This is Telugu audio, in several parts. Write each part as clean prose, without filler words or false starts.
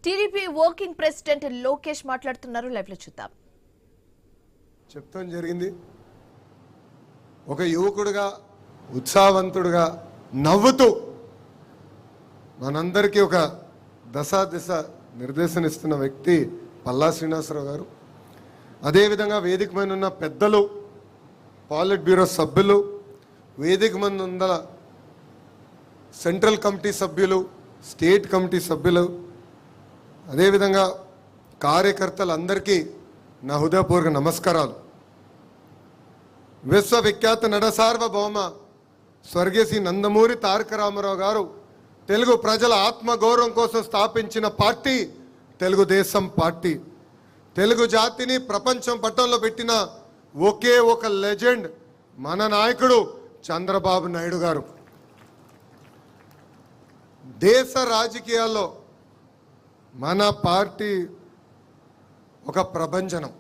టీడీపీ వర్కింగ్ ప్రెసిడెంట్ లోకేష్ మాట్లాడుతున్నారు. లైవ్ లో చూద్దాం. చెప్తాం జరిగింది. ఒక యువకుడుగా ఉత్సాహవంతుడుగా నవ్వుతూ మనందరికీ ఒక దిశ నిర్దేశం ఇస్తున్న వ్యక్తి పల్లా శ్రీనివాసరావు గారు. అదేవిధంగా వేదిక మీద ఉన్న పెద్దలు, పాలిట్ బ్యూరో సభ్యులు, వేదిక మీద ఉన్న సెంట్రల్ కమిటీ సభ్యులు, స్టేట్ కమిటీ సభ్యులు, అదేవిధంగా కార్యకర్తలందరికీ నా హృదయపూర్వక నమస్కారాలు. విశ్వవిఖ్యాత నట సార్వభౌమ స్వర్గీయ శ్రీ నందమూరి తారక రామారావు గారు తెలుగు ప్రజల ఆత్మగౌరవం కోసం స్థాపించిన పార్టీ తెలుగుదేశం పార్టీ. తెలుగు జాతిని ప్రపంచం పట్టంలో పెట్టిన ఒకే ఒక లెజెండ్ మన నాయకుడు చంద్రబాబు నాయుడు గారు. దేశ రాజకీయాల్లో మన పార్టీ ఒక ప్రభంజనం.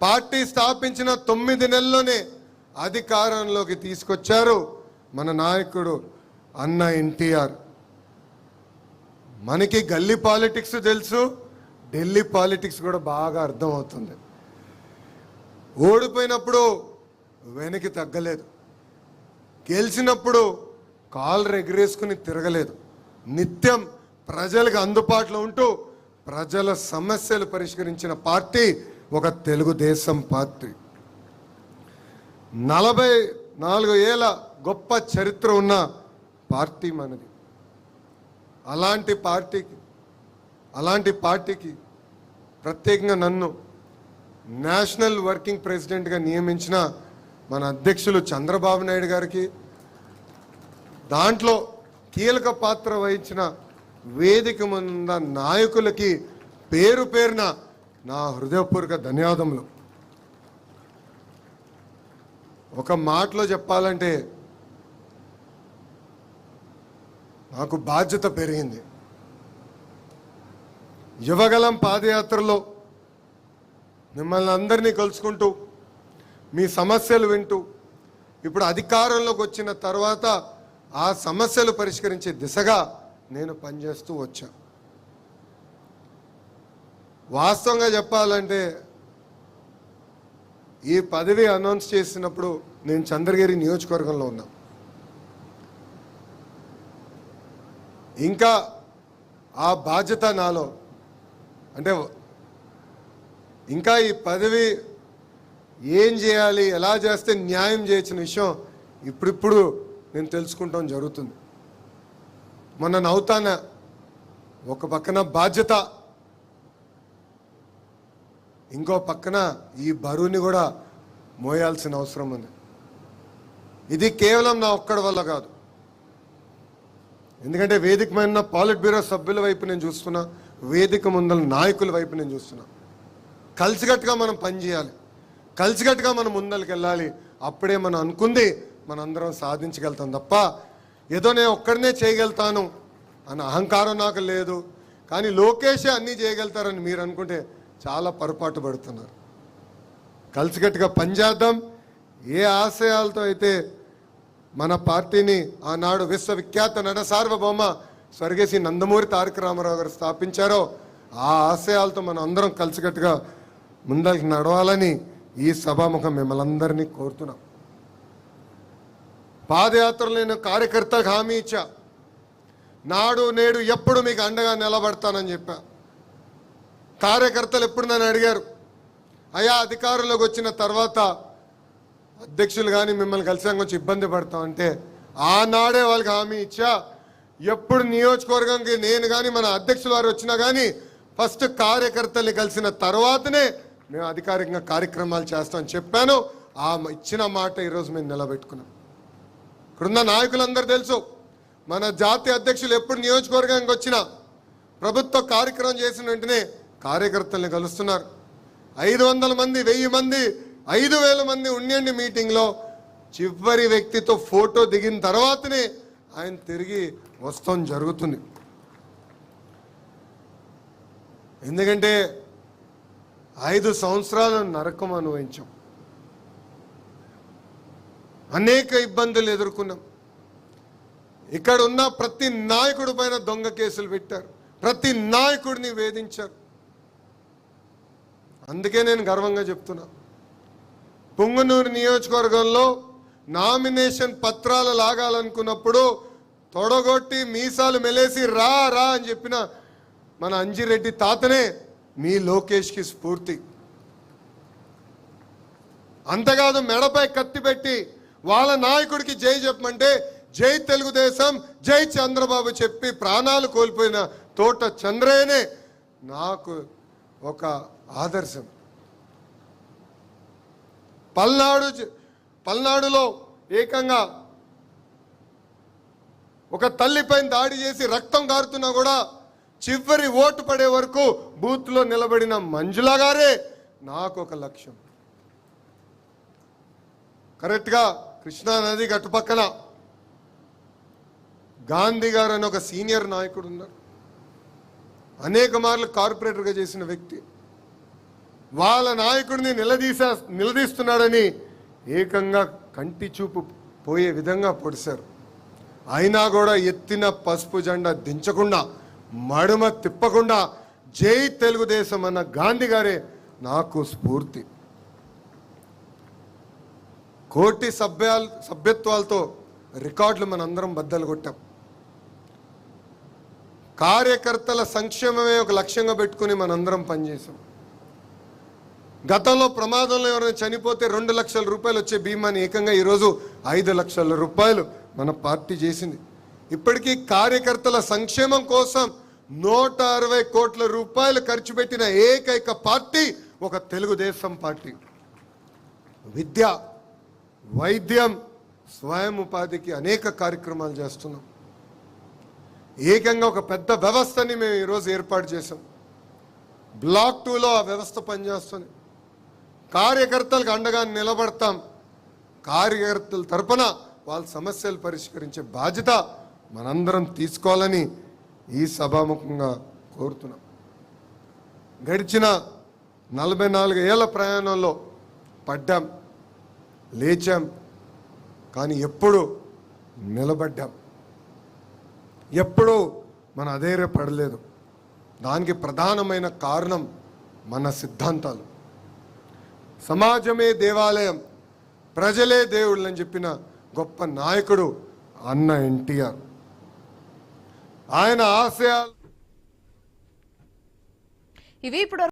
పార్టీ స్థాపించిన 9 నెలల్లోనే అధికారంలోకి తీసుకొచ్చారు మన నాయకుడు అన్న ఎన్టీఆర్. మనకి గల్లీ పాలిటిక్స్ తెలుసు, ఢిల్లీ పాలిటిక్స్ కూడా బాగా అర్థమవుతుంది. ఓడిపోయినప్పుడు వెనక్కి తగ్గలేదు, గెలిచినప్పుడు కాళ్ళు ఎగరేసుకుని తిరగలేదు. నిత్యం ప్రజలకు అందుబాటులో ఉంటూ ప్రజల సమస్యలు పరిష్కరించిన పార్టీ ఒక తెలుగుదేశం పార్టీ. 44 ఏళ్ళ గొప్ప చరిత్ర ఉన్న పార్టీ మనది. అలాంటి పార్టీకి ప్రత్యేకంగా నన్ను నేషనల్ వర్కింగ్ ప్రెసిడెంట్గా నియమించిన మన అధ్యక్షులు చంద్రబాబు నాయుడు గారికి, దాంట్లో కీలక పాత్ర వహించిన వేదిక ముంద నాయకులకి పేరు పేరున నా హృదయపూర్వక ధన్యవాదములు. ఒక మాటలో చెప్పాలంటే నాకు బాధ్యత పెరిగింది. యువగలం పాదయాత్రలో మిమ్మల్ని అందరినీ కలుసుకుంటూ మీ సమస్యలు వింటూ ఇప్పుడు అధికారంలోకి వచ్చిన తర్వాత ఆ సమస్యలు పరిష్కరించే దిశగా నేను పనిచేస్తూ వచ్చా. వాస్తవంగా చెప్పాలంటే ఈ పదవి అనౌన్స్ చేసినప్పుడు నేను చంద్రగిరి నియోజకవర్గంలో ఉన్నా. ఇంకా ఆ బాధ్యత నాలో, అంటే ఇంకా ఈ పదవి ఏం చేయాలి, ఎలా చేస్తే న్యాయం చేయించిన విషయం ఇప్పుడిప్పుడు నేను తెలుసుకుంటాం జరుగుతుంది. మొన్న నవ్వుతాన ఒక పక్కన బాధ్యత, ఇంకో పక్కన ఈ బరువుని కూడా మోయాల్సిన అవసరం ఉంది. ఇది కేవలం నా ఒక్కడి వల్ల కాదు. ఎందుకంటే వేదిక మీద పాలిట్ బ్యూరో సభ్యుల వైపు నేను చూస్తున్నా, వేదిక ముందల నాయకుల వైపు నేను చూస్తున్నా. కలిసికట్టుగా మనం పనిచేయాలి, కలిసికట్టుగా మనం ముందరికి వెళ్ళాలి. అప్పుడే మనం అనుకుంది మనందరం సాధించగలుగుతాం తప్ప ఏదో నేను ఒక్కడనే చేయగలుగుతాను అన్న అహంకారం నాకు లేదు. కానీ లోకేషే అన్నీ చేయగలుగుతారని మీరు అనుకుంటే చాలా పొరపాటు పడుతున్నారు. కలిసికట్టుగా పనిచేద్దాం. ఏ ఆశయాలతో అయితే మన పార్టీని ఆనాడు విశ్వవిఖ్యాత నట సార్వభౌమ స్వర్గీయ శ్రీ నందమూరి తారక రామారావు గారు స్థాపించారో ఆ ఆశయాలతో మనం అందరం కలిసికట్టుగా ముందరికి నడవాలని ఈ సభాముఖం మిమ్మల్ని అందరినీ కోరుతున్నాం. పాదయాత్రలో నేను కార్యకర్తలకు హామీ ఇచ్చా, నాడు నేడు ఎప్పుడు మీకు అండగా నిలబడతానని చెప్పా. కార్యకర్తలు ఎప్పుడు నన్ను అడిగారు, అయ్యా అధికారంలోకి వచ్చిన తర్వాత అధ్యక్షులు కానీ మిమ్మల్ని కలిసాక కొంచెం ఇబ్బంది పడతామంటే ఆనాడే వాళ్ళకి హామీ ఇచ్చా, ఎప్పుడు నియోజకవర్గంకి నేను కానీ మన అధ్యక్షుల వారు వచ్చినా కానీ ఫస్ట్ కార్యకర్తల్ని కలిసిన తర్వాతనే మేము అధికారికంగా కార్యక్రమాలు చేస్తామని చెప్పాను. ఆ ఇచ్చిన మాట ఈరోజు మేము నిలబెట్టుకున్నాం. ఇక్కడున్న నాయకులందరూ తెలుసు, మన జాతీయ అధ్యక్షులు ఎప్పుడు నియోజకవర్గానికి వచ్చినా ప్రభుత్వ కార్యక్రమం చేసిన వెంటనే కార్యకర్తల్ని కలుస్తున్నారు. 500 మంది, 1000 మంది, 5000 మంది ఉండండి మీటింగ్లో చివరి వ్యక్తితో ఫోటో దిగిన తర్వాతనే ఆయన తిరిగి వస్తాం జరుగుతుంది. ఎందుకంటే 5 సంవత్సరాలు నరకం అనుభవించాం, అనేక ఇబ్బందులు ఎదుర్కొన్నాం. ఇక్కడ ఉన్న ప్రతి నాయకుడి పైన దొంగ కేసులు పెట్టారు, ప్రతి నాయకుడిని వేధించారు. అందుకే నేను గర్వంగా చెప్తున్నా, పుంగనూరు నియోజకవర్గంలో నామినేషన్ పత్రాలు లాగాలనుకున్నప్పుడు తొడగొట్టి మీసాలు మెలేసి రా రా అని చెప్పిన మన అంజిరెడ్డి తాతనే మీ లోకేష్కి స్ఫూర్తి. అంతేకాదు మెడపై కత్తి పెట్టి వాళ్ళ నాయకుడికి జై చెప్పమంటే జై తెలుగుదేశం, జై చంద్రబాబు చెప్పి ప్రాణాలు కోల్పోయిన తోట చంద్రయ్యనే నాకు ఒక ఆదర్శం. పల్నాడులో ఏకంగా ఒక తల్లిపైన దాడి చేసి రక్తం కారుతున్నా కూడా చివరి ఓటు పడే వరకు బూత్లో నిలబడిన మంజులా గారే నాకు ఒక లక్ష్యం. కరెక్ట్గా కృష్ణా నది గట్టు పక్కన గాంధీ గారు అని ఒక సీనియర్ నాయకుడు ఉన్నారు. అనేక మార్లు కార్పొరేటర్గా చేసిన వ్యక్తి. వాళ్ళ నాయకుడిని నిలదీస్తున్నాడని ఏకంగా కంటి చూపు పోయే విధంగా పొడిశారు. అయినా కూడా ఎత్తిన పసుపు జెండా దించకుండా, మడుమ తిప్పకుండా జై తెలుగుదేశం అన్న గాంధీ గారే నాకు స్ఫూర్తి. కోటి సభ్యత్వాలతో రికార్డులు మనందరం బద్దలు కొట్టాం. కార్యకర్తల సంక్షేమమే ఒక లక్ష్యంగా పెట్టుకుని మనందరం పనిచేసాం. గతంలో ప్రమాదంలో ఎవరైనా చనిపోతే 2 లక్షల రూపాయలు వచ్చే బీమాని ఏకంగా ఈరోజు 5 లక్షల రూపాయలు మన పార్టీ చేసింది. ఇప్పటికీ కార్యకర్తల సంక్షేమం కోసం 160 కోట్ల రూపాయలు ఖర్చు పెట్టిన ఏకైక పార్టీ ఒక తెలుగుదేశం పార్టీ. విద్య, వైద్యం, స్వయం ఉపాధికి అనేక కార్యక్రమాలు చేస్తున్నాం. ఏకంగా ఒక పెద్ద వ్యవస్థని మేము ఈరోజు ఏర్పాటు చేసాం. బ్లాక్ 2లో ఆ వ్యవస్థ పనిచేస్తుంది. కార్యకర్తలకు అండగా నిలబడతాం. కార్యకర్తల తరపున వాళ్ళ సమస్యలు పరిష్కరించే బాధ్యత మనందరం తీసుకోవాలని ఈ సభాముఖంగా కోరుతున్నాం. గడిచిన 44 ఏళ్ల ప్రయాణంలో పడ్డాం, లేచాం, కానీ ఎప్పుడు నిలబడ్డాం, ఎప్పుడూ మన అధైర్యపడలేదు. దానికి ప్రధానమైన కారణం మన సిద్ధాంతాలు. సమాజమే దేవాలయం, ప్రజలే దేవుళ్ళు అని చెప్పిన గొప్ప నాయకుడు అన్న ఎన్టీఆర్. ఆయన ఆశయాలు ఇవి ఇప్పుడు